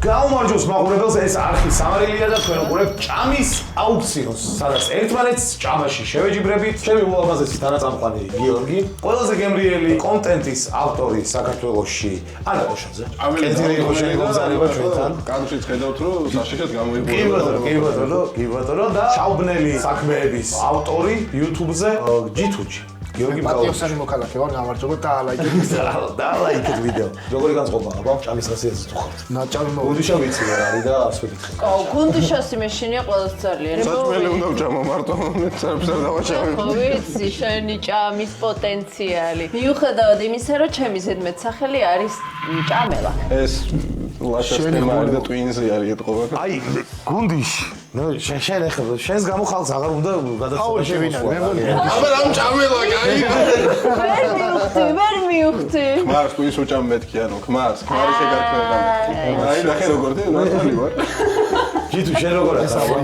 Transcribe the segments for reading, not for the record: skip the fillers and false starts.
გაუმარჯოს მაყურებელს, ეს არხი სამარილია და თქვენ უყურებთ ჭამის აუქციონს, სადაც ერთმანეთს ჭამაში შევეჯიბრებით. ჩემი უაღრესესი თანაწამყვანი გიორგი, ყველაზე გემრიელი კონტენტის ავტორი საქართველოში ანა ყოშაძე. კეთილი იყო შენი გზანება ჩვენთან. კადრშიც ხედავთ, რომ საშიშად გამოიყურება. კი ბატონო და ჩაუბნელი საქმეების ავტორი YouTube-ზე ჯითუჯი. გიორგი პატიოსანი მოქალაქე ვარ, გამარჯობა და ლაიქეთ. და ლაიქეთ ვიდეო. როგორი განწყობა აბა? ჭამის ხასიათზე თუ ხართ? ნაჭამი გუნდიშა ვიცი რა არის და არც ვეკითხე. გუნდიშასი მეშინია ყველაზე ძალიან. საჭმელი უნდა ვჭამო მარტო, მეცებს არ დავაჭამე. ვიცი, შენი ჭამის პოტენციალი. მიუხედავად იმისა, რომ ჩემი ზედმეტ სახელი არის ჭამელა. ეს ლაშას თემა არის და ტვინზი არის ეთყობა. აი, გუნდიში. ნუ შენ ეხლა შენს გამო ხალხს აღარ უნდა გადაწყვეტოს. აბა რამ ჭამელა, კაი. ვერ მიუხვდი. ხმარს ტვინს უჭამ მეთქი, ანუ ხმარს შეგარქმევდა. აი, ნახე როგორ დი, ნათალი ვარ. ჯითუ შენ როგორ ახლა?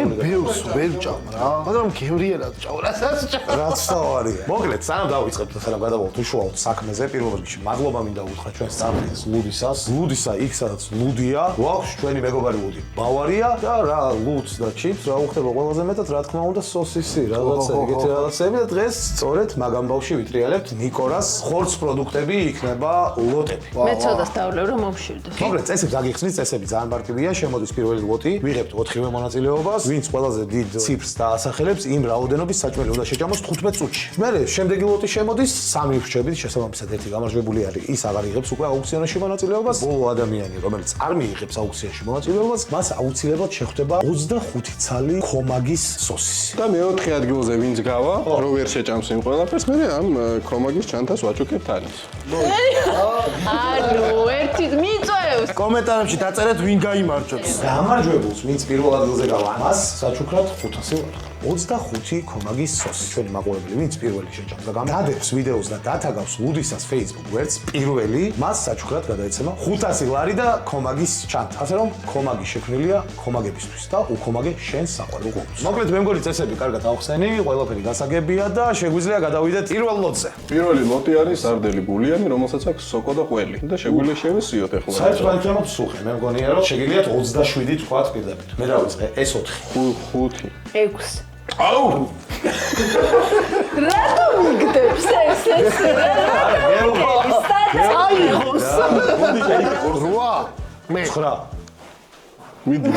მე ბეუს ვერ ჭამ რა. მაგრამ გემრიელად ჭამ, რასაც ჭამ. რაც თავარია. მოკლედ, სანამ დავიწყებთ, სანამ გადავვალთ უშუალოდ საქმეზე, პირველ რიგში მადლობა მინდა უთხრა ჩვენს სტამბის ლუდისას. ლუდისა იქ სადაც ლუდია, გვაქვს ჩვენი მეგობარი ლუდი. ბავარია და რა ლუდს და ჩიპს რა უხდება ყველაზე მეტად, რა თქმა უნდა, სოსისი, რაღაცა, ეგეთი რაღაცები და დღეს სწორედ მაგამ ბავში ვიტრიალებთ ნიკორას ხორცს პროდუქტები იქნება ლოტები. მე ცოტა დავვლევ რომ მომშვიდდეს. მოკლედ, წესებს აგიხსნით, წესები ძალიან პარტივია, შემოდის პირველი ლოტი, ვიღებთ 4-ვე მონაწილეობას, ვინც ყველაზე დიდ ციფრს დაასახელებს, იმ რაოდენობის საჭმელი უნდა შეჭამოს 15 წუთში. მერე შემდეგი ლოტი შემოდის, 3 ვრჩებით, შესაბამისად ერთი გამარჯვებული არის, ის აღარ იღებს უკვე აუქციონში მონაწილეობას. ბოლო ადამიანი, რომელიც არ მიიღებს აუქციონში მონაწილეობას, მას აუცილებლად შეხვდება 25 ცალი ქომაგის სოსისი. და მეოთხე ადგილზე ვინც გავა, რო ვერ შეჭამს იმ ყველაფერს, მე ამ ქომაგის ჩანთას ვაჭუქებ თალის. ანუ ერთი მიწევს. კომენტარებში დაწერეთ ვინ გაიმარჯვებს. გამარჯვებულს, ვინც პირველ ადგილზე გავა, მას საჩუქრად 500 ლარი. 25 ქომაგის სოსი. ჩვენი მაყურებელი, ვინც პირველი შეჭამს და გადადებს ვიდეოს და დათაგავს ლუდისას Facebook გვერდს, პირველი მას საჩუქრად გადაეცემა 500 ლარი და ქომაგის ჩანთ. ასე რომ ქომაგი შექმნილია ქომაგებისთვის და უქომაგე შენს საყვარელ გუნდს. მოკლედ, მე მგონი წესები კარგად ავხსენი, ყველაფერი გასაგებია და შეგვიძლია გადავიდეთ პირველ ლოტზე. პირველი ლოტი არის სარდელი ბულიანი, რომელსაც აქვს სოკო და ყველი და შეგვიძლია შევესიოთ ახლა. საერთოდ ამიტომ სუხე, მე მგონია რომ შეგიძლიათ 27 თქვათ პირდაპირ. მე დავიწყე ეს 4. 5. 6. აუ! რატო მიგდებს ეს? აიღოს. 8. მე 9. მიდი.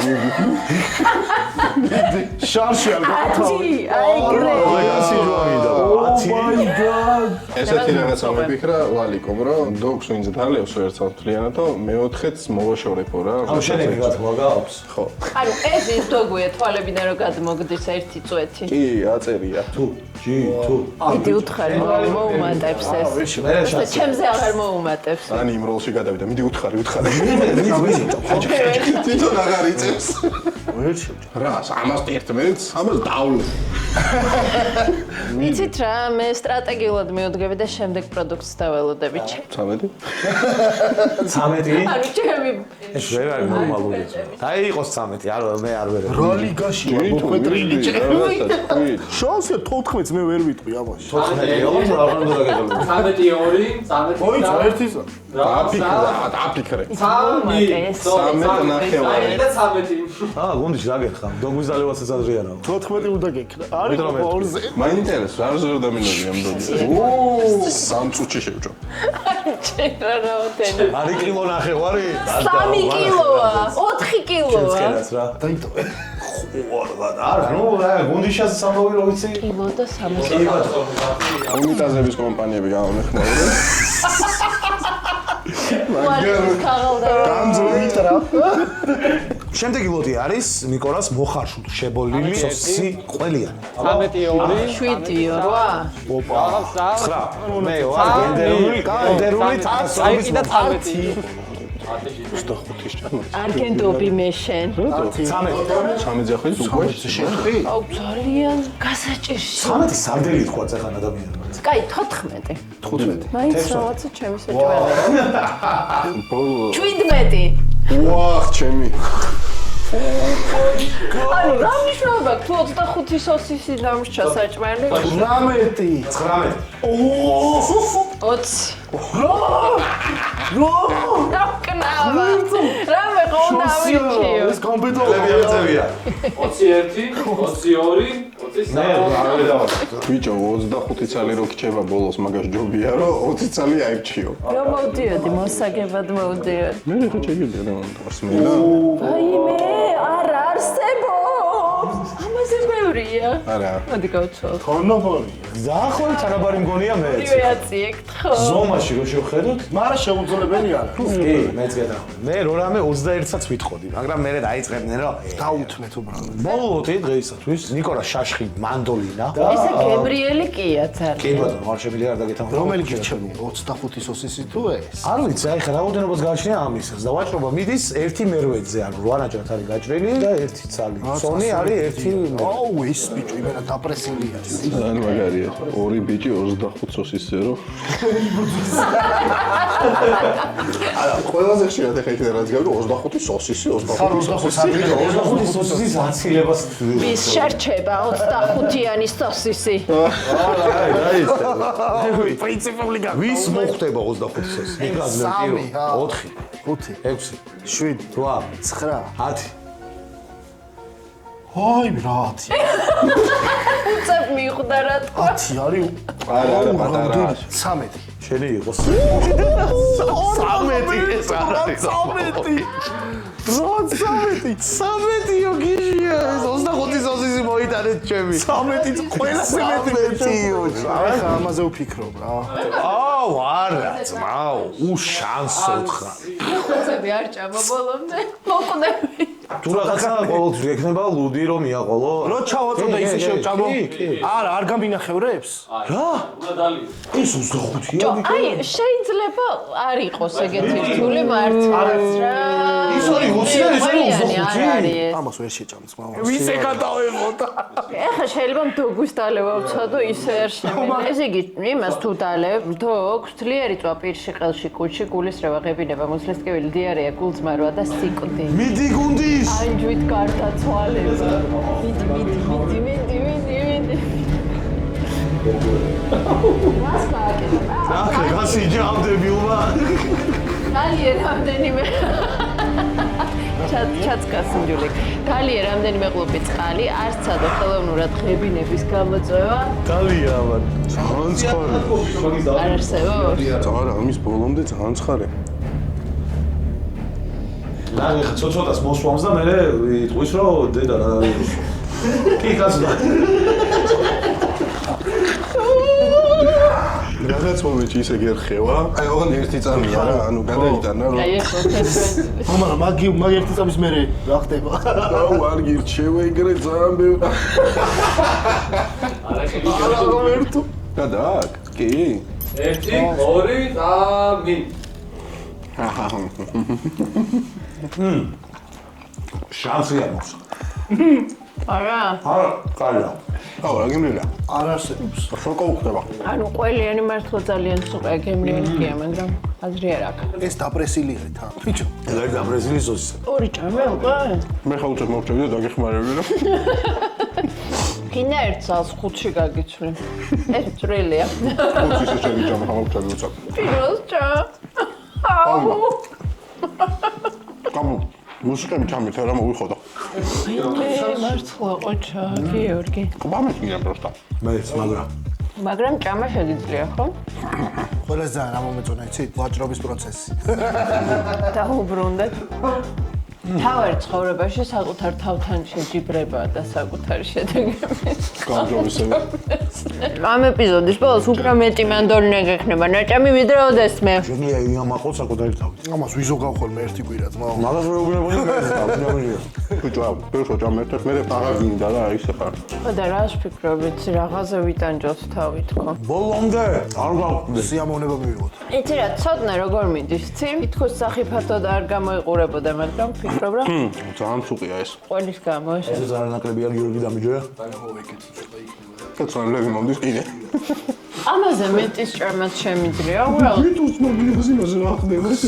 შარში არ ათი, აიგრე. ასე ჯوانიდა. 10. ესეთი რაღაცა მიფიქრა ვალიკომ, რომ დოგს ვინც დალევს ერთსავთლიანად და მეოთხეც მოვაშორებო რა. ანუ შენ ეგ გათქვა გაქვს? ხო. ანუ ეს ის დოგვია თვალებიდან რომ გადმოგდის ერთი წვეთი. კი, აწერია. თუ მიდი უთხარი მოუმატებს ეს. ეს ჩემზე აღარ მოუმატებს. ან იმ როლში გადავიდა. მიდი უთხარი. თვითონ აღარ იწევს. რა, 111-ს, ამას დავლე. იცით რა, მე სტრატეგიულად მივდგები და შემდეგ პროდუქტს დაველოდები. 13? 13? ანუ ჩემი ეს ვერ არის ნორმალური. აი იყოს 13, მე არ ვერ. რა ლიგაში ვარ მოხვედრილი. რაღაცა, შანსია 14-ს მე ვერ ვიტყვი ამაში. 14-ი რა უნდა გაგებულო. 13-2, 13. ოი, ერთის. დაფიქრე. 13 ნახევარი. და 13. გუნდში რა გეხა? დოგვიზ დალევაცაც აზრიანო. 14 უნდა გეკრა. არის ორზე. მაინტერესებს, არ ზრდა მინოდი ამ დოგი. ო, 3 წუთში შევჭამ. ჩერა რაოდენი. არი კილო ნახევარი? 3 კილოა, 4 კილოა. ჩენს რა. დაიტოვე. არა, ნუ გუნდიშას სამოვი რო ვიცი. კილო და 300. უნიტაზების კომპანიები გამომეხმაურე. გამძვირა. შემდეგი ლოტი არის ნიკორას მოხარშული შებოლილი სოსისი ყველიანი. 13-2. 7-8. ოპა. 9. მე ვარ გენდერული აი კიდე 13. 25-ის ჭამა. არგენტობი მე შენ. 13-ზე ხვის უკვე შეხი. აუ ძალიან გასაჭირში. 13 სარდელი თქვა ეხან ადამიანებს. კაი 14. 15. მაინც რაღაცა ჩემი საჭმელი. ბოლო 17. ვახ ჩემი ანუ რა მნიშვნელობა თუ 25 სოსისი დამრჩა საჭმელი? 18. 19. ოო! 20. რა! რა კნავა. რა მიქიო. ეს კომპიუტერი ლები ამწევია 21, 22, 23. მე არ დავარ ბიჭო 25 წელი რო ქჩება ბოლოს მაგას ჯობია რომ 20 წელი აირჩიო. რომ მოვდიოდი მოსაგებად მოვდიოდი. მე რა შეგიძლია რა მოსმენა? აი მე არ არსებობს. ამაზე მეურია. არა. მოდი გავცვალ. ხონოფონია ზახოლ თანაბარი მგონია მე პრივაციეკ ხო? ზომაში რო შევხედოთ მაგრამ შეუძლებელი არა კი მეც გადავხდი მე რო რამე 21-საც ვიტყოდი მაგრამ მე დაიწყებდნენ რომ დაუთმეთ უბრალოდ მოვუდი დღეისათვის ნიკოლა შაშხი მანდოლინა ესე გებრიელი კია ძალიან. კი ბატონო არ შემიძლია არ დაგეთანხმო რომელი გირჩევია 25 სოსისი თუ ეს არ ვიცი აი ხა რაოდენობას გააჩნია ამისას და ვაჭრობა მიდის ერთი მერვედზე ან 8 ნაჭრად არის გაჭრილი და ერთი ცალი სონი არის ერთი აუ ეს ბიჭო იმენა დაპრესილია ძალიან მაგარია. ორი ბიჭი 25 სოსისზე რო. არა, ყველაზე ხშირად ეხა იქნება რაც გავიგო 25 სოსისი, 25 სოსისი. 25 სოსისის აცილებას ვის შერჩება 25-იანი სოსისი? პრინციპული ვის მოხდება 25 სოსისი? ნიკაზლე სამი, პირო 4 5 6 7 8 9 10 აი რათი უცებ მიხვდა რა თქვა. 10 არის არა, არა, პატარა. 13 შენი იყოს 13 ეს არ არის 13 13-იო გიჟია ეს 25 სოსისი მოიტანეთ ჩემი 13 ყველაზე მეტიო ახლა ამაზე ვფიქრობ რა აუ არა ძმაო უშანსო ხარ უცები არ ჭამა ბოლომდე. მოკვდები. თუ რაღაცა ყოველთვის ექნება ლუდი რომ იაყოლო რო ჩავაწოდე ისე შევჭამო კი არა არ გამინახევრებს რა უნდა დალიო. ეს 25-ია აი შეიძლება არ იყოს ეგეთი რთული მართლაც რა. ის არის 20 და ეს არის 25. ამას ვერ შეჭამს მამა ვისე გადავებოდა ეხლა შეიძლება მდოგვის დალევა ვცადო ისე არ შემიძლია. ესე იგი იმას თუ დალევ მდოგს თლიერი წვა პირში ყელში კუჩი გულისრევა ღებინება მუცლისკევილი დიარეა გულძმარვა და სიკვდი. მიდი გუნდის ანჯვით გარდაცვალება. მიდი. მას გააკეთა. ახლა გასიჯამდები უმა გალიერ რამდენიმე ჩაცკასინჯული. გალიერ რამდენიმე ყლუპი წყალი, არც ცადო ხელოვნურად ღებინების გამოწვევა. დალია ამან ძალიან ცხარე არ არსებობს. არა, ამის ბოლომდე ძალიან ცხარე. რა ხა ცოტას მოსვამს და მე იტყვის რომ დედა რა კი გასულა რაღაც მომენტში ისე გერხევა. აი, ოღონდ ერთი წამია რა, ანუ გადაიტანა რომ აი ეს პროფესიონალი. მაგრამ მაგ ერთი წამის მერე რა ხდება აუ, არ გირჩევა ეგრე ძალიან ბევრი. არა კი ვერტო. გადააკ? კი. 1, 2 და მი. შანსია მოხს არა. არა კალა აუ, რა გემრიელა? არ არსებობს შოკო უხდება. ანუ ყველიანი მართლა ძალიან სუპერ გემრიელი კია, მაგრამ აზრი არ აქვს. ეს დაპრესილი არის თან ბიჭო ეგ და ბრეზილის ოსი ორი ჭამე უკვე? მე ხაუჭებს მოვჭები და დაგეხმარები რა. კიდე ერთ წელს 5-ში გაგიცვლი. ეს წვრილია. ხუთი ისე შეგიჭამ ხაუჭები უცებ. პირველ ჭა. აუ. გამო, მუსიკები ჩამით რა მოვიხოდა. მართლა ყოჩა, გიორგი. გამეთქია პროსტა. მეც მაგრამ მაგრამ ჭამა შეგიძლია, ხო? ყველაზე ძალიან რა მომეწონა იცით ვაჭრობის პროცესი დაუბრუნდეთ. თავარ ცხოვრებაში საკუთარ თავთან შეჯიბრება და საკუთარი შედეგები. გამჯობესება. ამ ეპიზოდის ბოლოს უფრო მეტი მანდოლინა გექნება ნაჭამი ვიდრე ოდესმე. შენია იამაყო საკუთარი თავი ამას ვიზოგავ ხოლმე ერთი კვირა ძმა მაგას რო უბრალოდ მეკითხა ბიჭო, ბევრს ვაჭამერთ, მე პაღა გინდა რა, ისე ხარ. და რას ფიქრობთ, რაღაცა ვიტანჯოთ თავი თქო. ბოლომდე არ გავხდე სიამოვნება მივიღოთ იცი რა, ცოდნა როგორ მიდის, ცი? თითქოს სახიფათოდ არ გამოიყურებოდა, მაგრამ ფიქრობ რა ძალიან ცუყია ეს. ყველის გამო ეს. ეს ძალიან ნაკლები არ გიორგი დამიჯერა და ძალიან მომდის კიდე. ამაზე მეტის ჭამაც შემიძლია, უბრალოდ მიტუს მოგიაზინოს რა ხდება ეს.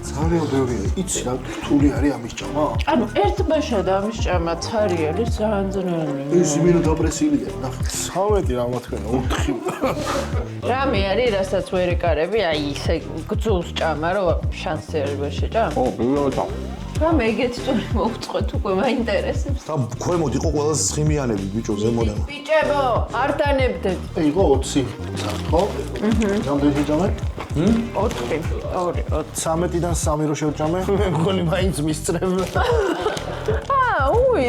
ძალიან ბევრია იცი რა რთული არის ამის ჭამა ანუ ერთ ბაშა და ამის ჭამა ცარიელი ძალიან ძნელი. ეს იმენა დაპრესილია ნახე 13 რა მოთქნა 4 რამე არის, რასაც ვერ ეკარები, აი ისე გძულს ჭამა, რომ შანსი არ შეჭამ. ო, ბევრია. რა მეგეთი სწორი მოვწყვეთ უკვე მაინტერესებს. და ქვემოთ იყო ყველაზე ცხიმიანები ბიჭო ზემოდან. ბიჭებო, არ დანებდეთ. იყო 20 წელი, ხო? რამდენი ჯამე? 4, 2, 13-დან 3 რო შევჭამე. მე მგონი მაინც მისწრებდა. უი.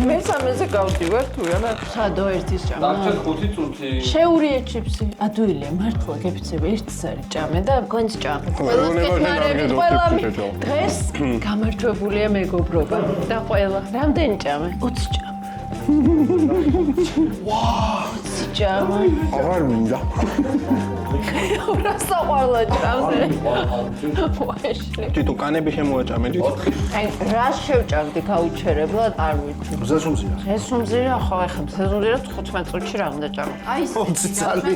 მესამეზე გავდივარ თუ რა, სადო ერთის ჭამა. დაგჭერ 5 წუთი. შეურია ჩიფსი. ადვილია მართლა გეფიცები ერთს არის ჭამე და გონც ჭამე. დღეს გამარჯვებულია მეგობრობა და ყველა. რამდენი ჭამე? 20 ჭამე. ვაა, 20 ჭამე. აღარ მინდა. რა საყვარლა ჭამზე. ვაიში. თვითონ კანები შემოაჭამე ჯით. აი, რა შევჭამდი გაუჩერებლად, არ ვიცი. ზესუმზია. ზესუმზირა ხო, ახლა ზესუმზირა 15 წუთში რა უნდა ჭამო? აი, 20 წელი.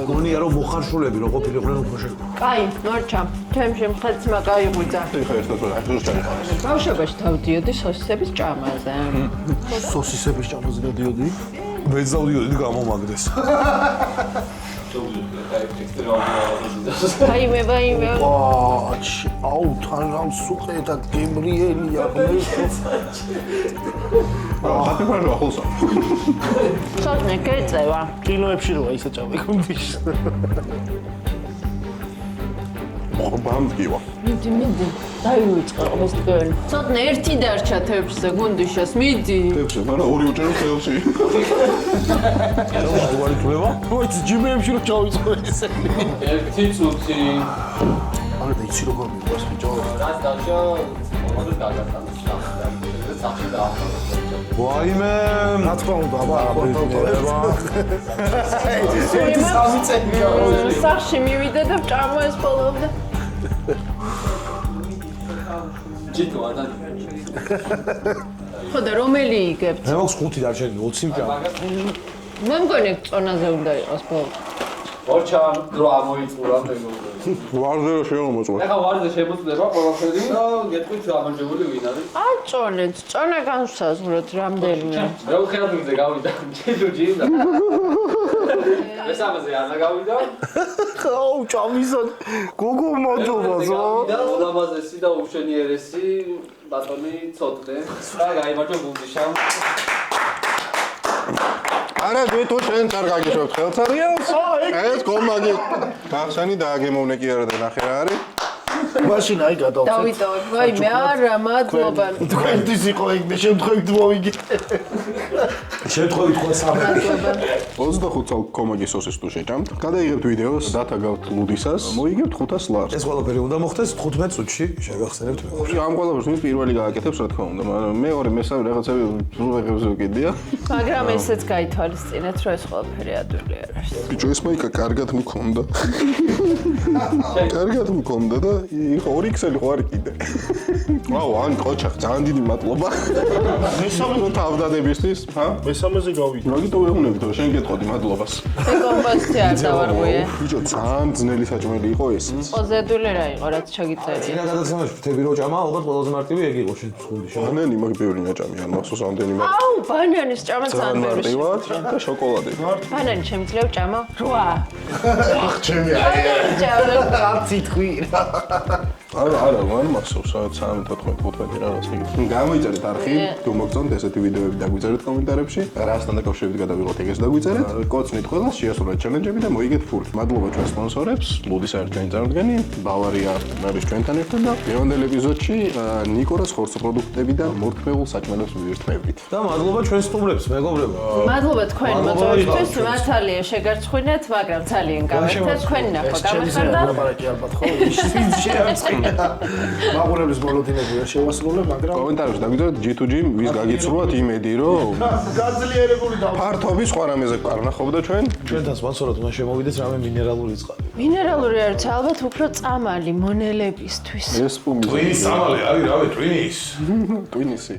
გონია რომ მოხარშულები რო ყოფილიყვნენ უფრო შეგვიძლია. კაი, მორჩა. ჩემში მხეც მაგაიღვიძა. ეხლა ერთად რა ეს ჩაიხარ. ბავშვობაში დავდიოდი სოსისების ჭამაზე. სოსისების ჭამაზე გადიოდი. მეც დავდიოდი გამომაგდეს. ვაიმე. აუ, თან რამ სუყედად გემრიელია ღმერთო. ხათიფარ რა ხოლსა. ცოტნე გეწევა. კილოებში როა ისე ჭამე გუნდის. ბამბივა. მიდი. დაივიწყე ეს თქვენ. ცოტნე ერთი დარჩა თეფშზე გუნდიშას, მიდი. თეფშზე, მაგრამ ორი უჭერო ხელში. რა ვარი თueva? მოიც ჯიმებში რო ჩავიწყო ესე. 1 წუთი. არა და იცი როგორ მიყვარს ბიჭო. რაც დარჩა, მომდე დაგატანა. სახში დაახლა. ვაიმე, რა თქმა უნდა, აბა, სახში მივიდა და ჭამა ეს ხოლმე. ჯიტო ადან. ხო და რომელი იგებთ? მე მაქვს 5 დარჩენილი 20 ჭამა. მე მგონი წონაზე უნდა იყოს ბოლო. ორჩა დრო ამოიწურა მეგობრებო. ვარზე რო შემოწვა. ეხლა ვარზე შემოწდება ყველაფერი და გეტყვით გამარჯვებული ვინ არის? არ წონეთ, წონა განსაზღვროთ რამდენია. მე უხელთზე გავიდა. ჯიჯი და. მესამეზე ანა გავიდა. აუ, ჭამისან გოგო მოდობაზო. და ულამაზესი და უშენიერესი ბატონი ცოტნე. და გაიმარჯვა გუნდიშამ. არა თვითო შენ წარ გაგიშვებ ხელსარიელს. ეს კომაგი გახსანი დააგემოვნე კი არა და ნახე რა არის. მაშინ აი გადავწევ. დავიტოვებ, ვაიმე, არა, მადლობა. თქვენთვის იყო ეგ და შემთხვევით მოვიგე. შემთხვევით თქვა სამი. 25 წელ კომაგი სოსის თუ შეჭამთ. გადაიღებთ ვიდეოს, დათაგავთ ლუდისას, მოიგებთ 500 ლარს. ეს ყველაფერი უნდა მოხდეს 15 წუთში, შეგახსენებთ მე. ამ ყველაფერს მის პირველი გააკეთებს რა თქმა უნდა, მაგრამ მეორე, მესამე რაღაცები ზურღებზე ვკიდია. მაგრამ ესეც გაითვალისწინეთ, რომ ეს ყველაფერი ადვილი არ არის. ბიჭო, ეს მაიკა კარგად მქონდა. კარგად მქონდა და იყო 2XL ხო არის კიდე. აუ, ან ყოჩახ, ძალიან დიდი მადლობა. მესამე თავდადებისთვის, ჰა? მესამეზე გავიდე. რა გიტო ვეუბნებით, რომ შენ გეტყოდი მადლობას. კომპოზიცია არ დავარღვიე. ბიჭო, ძალიან ძნელი საჭმელი იყო ეს. ყველაზე ადვილი რა იყო, რაც ჩაგიწერია. წინა გადაცემაში ვთები რო ჭამა, ალბათ ყველაზე მარტივი ეგ იყო შენ გუნდში. ბანანი მაგ ბევრი ნაჭამი, ან მახსოვს ამდენი მაგ. აუ, ბანანის ჭამა ძალიან ძალიან ბევრი. მარტივად და შოკოლადი. ბანანი შემიძლია ჭამა? 8. ახ ჩემი აი. ჭამა. კაცი თქვი რა. არა, მან მახსოვს 13-15 რაღაც იგი. გამოიწერეთ არხი, თუ მოგწონთ ესეთი ვიდეოები დაგვიწერეთ კომენტარებში. რასთან დაკავშირებით გადავიღოთ ეგეს დაგვიწერეთ. კოცნით ყველას შეასრულეთ ჩელენჯები და მოიგეთ ფული. მადლობა ჩვენ სპონსორებს, ლუდის არის ჩვენი წარმოდგენი, ბავარია არის ჩვენთან ერთად და დღევანდელ ეპიზოდში ნიკორას ხორცო პროდუქტები და მორთმეულ საჭმელებს ვირთმევით. და მადლობა ჩვენ სტუმრებს, მეგობრებო. მადლობა თქვენ მოწვევისთვის, მართალია შეგარცხვინეთ, მაგრამ ძალიან გავერთეთ თქვენი ნახვა გამეხარდა. ლაპარაკი ალბათ ხო? შეამწყი. მაგურების ბოლოდინები არ შევასრულე, მაგრამ კომენტარებში დაგვიწერეთ G2G ვის გაგიცრუათ იმედი, რომ გაძლიერებული და ფართობის სხვა რამეზე კარნახობდა ჩვენ. ჩვენთან სპონსორად უნდა შემოვიდეს რამე მინერალური წყალი. მინერალური არის ალბათ უფრო წამალი მონელებისთვის. ეს პუმი. ტვინის სამალი არის, რავი, ტვინის. ტვინისი.